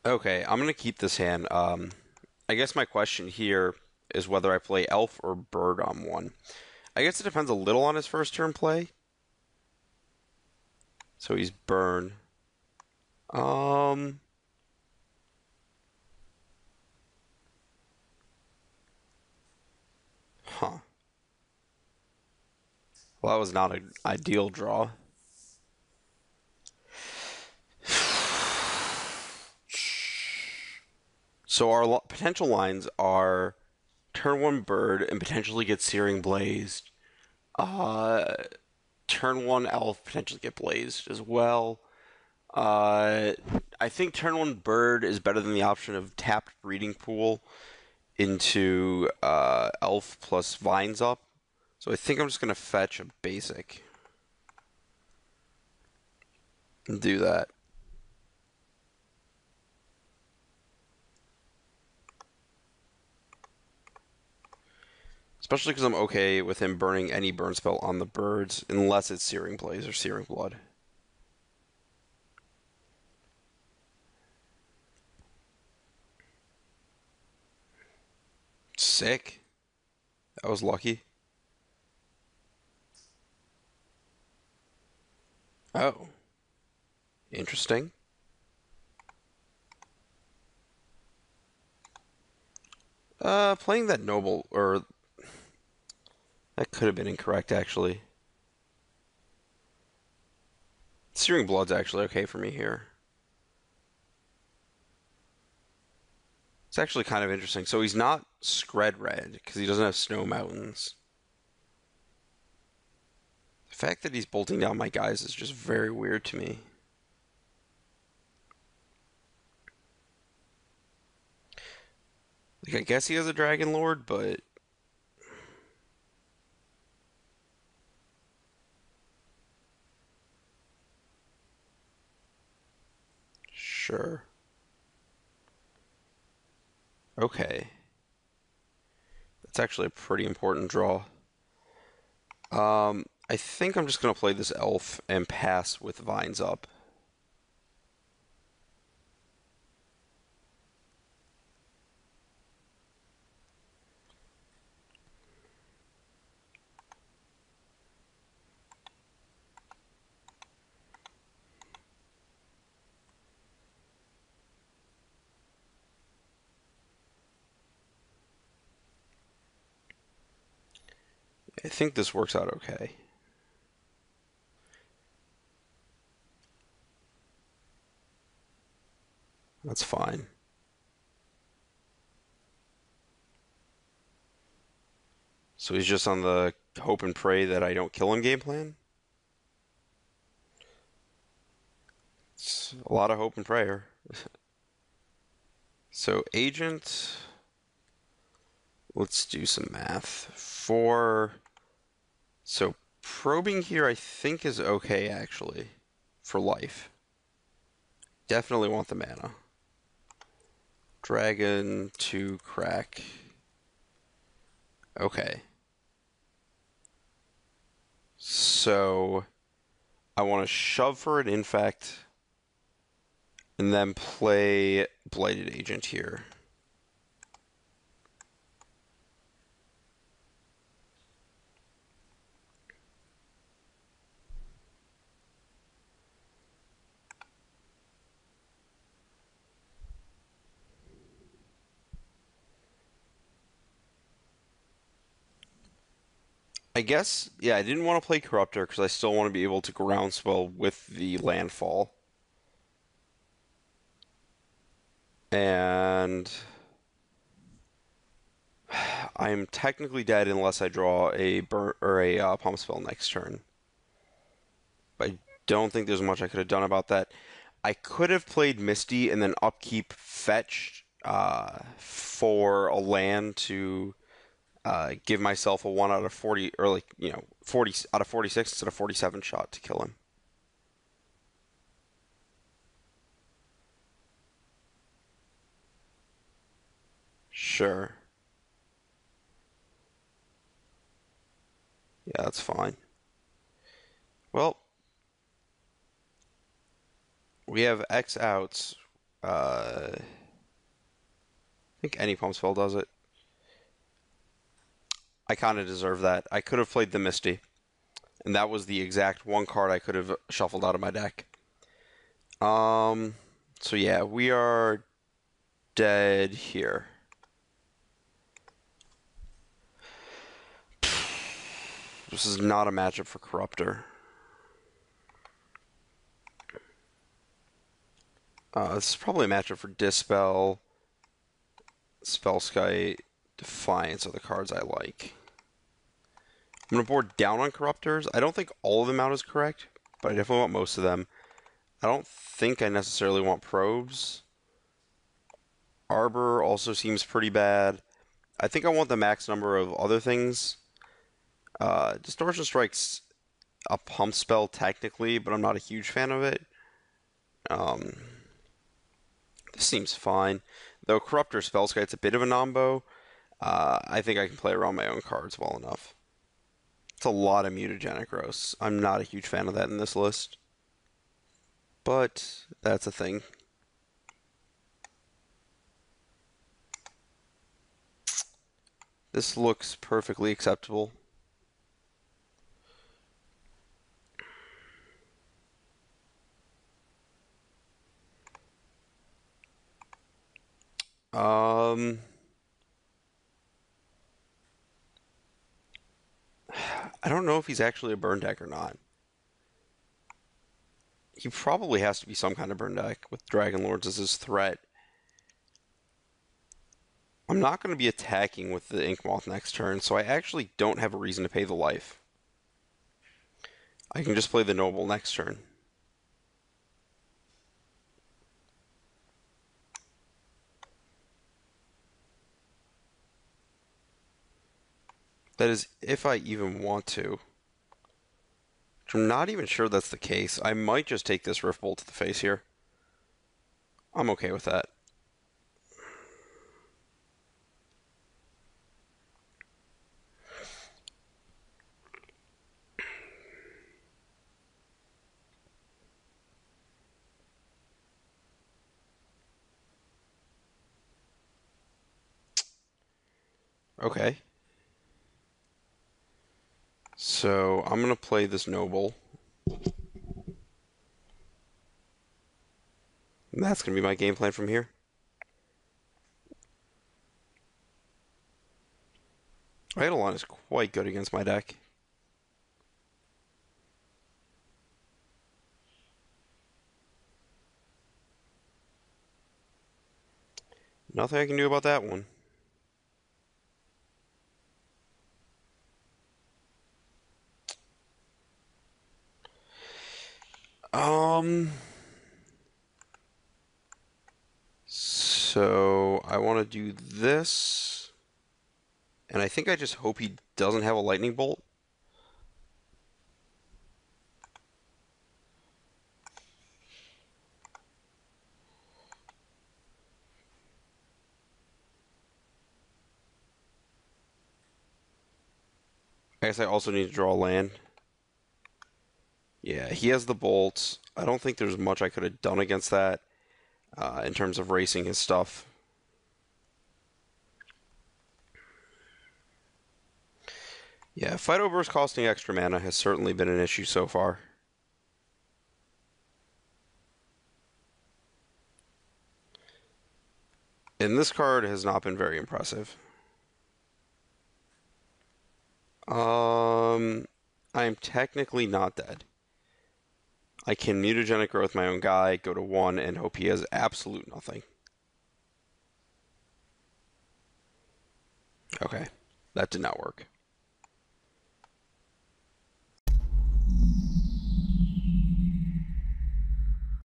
Okay, I'm gonna keep this hand. I guess my question here is whether I play elf or bird on one. I guess it depends a little on his first turn play. So he's burn. Um, huh. Well, that was not an ideal draw. So our potential lines are turn one bird and potentially get Searing Blazed. Uh, Turn one elf potentially get blazed as well. Uh, I think turn one bird is better than the option of tapped breeding pool into elf plus vines up. So I think I'm just gonna fetch a basic and do that. Especially because I'm okay with him burning any burn spell on the birds, unless it's Searing Blaze or Searing Blood. Sick. That was lucky. Oh, interesting. Playing that noble, or that could have been incorrect actually. Searing Blood's actually okay for me here. It's actually kind of interesting. So he's not Scred Red because he doesn't have Snow Mountains. The fact that he's bolting down my guys is just very weird to me. Like, I guess he has a Dragon Lord, but sure. Okay. That's actually a pretty important draw. I think I'm just going to play this elf and pass with vines up. I think this works out okay. That's fine. So he's just on the hope and pray that I don't kill him game plan? It's a lot of hope and prayer. So agent, let's do some math. So probing here I think is okay actually for life. Definitely want the mana. Dragon to crack. Okay. So I want to shove for an infect and then play Blighted Agent here. I guess, yeah, I didn't want to play Corruptor because I still want to be able to groundswell with the landfall. And I'm technically dead unless I draw a burn or a pump spell next turn. But I don't think there's much I could have done about that. I could have played Misty and then upkeep fetched for a land to give myself a 1 out of 40, or 40 out of 46 instead of 47 shot to kill him. Sure. Yeah, that's fine. Well, we have X outs. I think any pump spell does it. I kind of deserve that. I could have played the Misty, and that was the exact one card I could have shuffled out of my deck. Um, so yeah, we are dead here. This is not a matchup for Corruptor. This is probably a matchup for Dispel, Spellskite, Defiance are the cards I like. I'm going to board down on Corruptors. I don't think all of them out is correct, but I definitely want most of them. I don't think I necessarily want Probes. Arbor also seems pretty bad. I think I want the max number of other things. Distortion Strike's a pump spell technically, but I'm not a huge fan of it. This seems fine. Though Corruptor Spellskite's a bit of a nombo, I think I can play around my own cards well enough. It's a lot of mutagenic roasts. I'm not a huge fan of that in this list. But that's a thing. This looks perfectly acceptable. I don't know if he's actually a burn deck or not. He probably has to be some kind of burn deck with Dragon Lords as his threat. I'm not going to be attacking with the Ink Moth next turn, so I actually don't have a reason to pay the life. I can just play the Noble next turn. That is, if I even want to. I'm not even sure that's the case. I might just take this Rift Bolt to the face here. I'm okay with that. Okay. So I'm going to play this Noble. And that's going to be my game plan from here. Eidolon is quite good against my deck. Nothing I can do about that one. So I want to do this, and I think I just hope he doesn't have a lightning bolt. I guess I also need to draw a land. Yeah, he has the bolts. I don't think there's much I could have done against that in terms of racing his stuff. Yeah, Fido Burst costing extra mana has certainly been an issue so far. And this card has not been very impressive. I am technically not dead. I can mutagenic growth my own guy, go to 1, and hope he has absolute nothing. Okay, that did not work.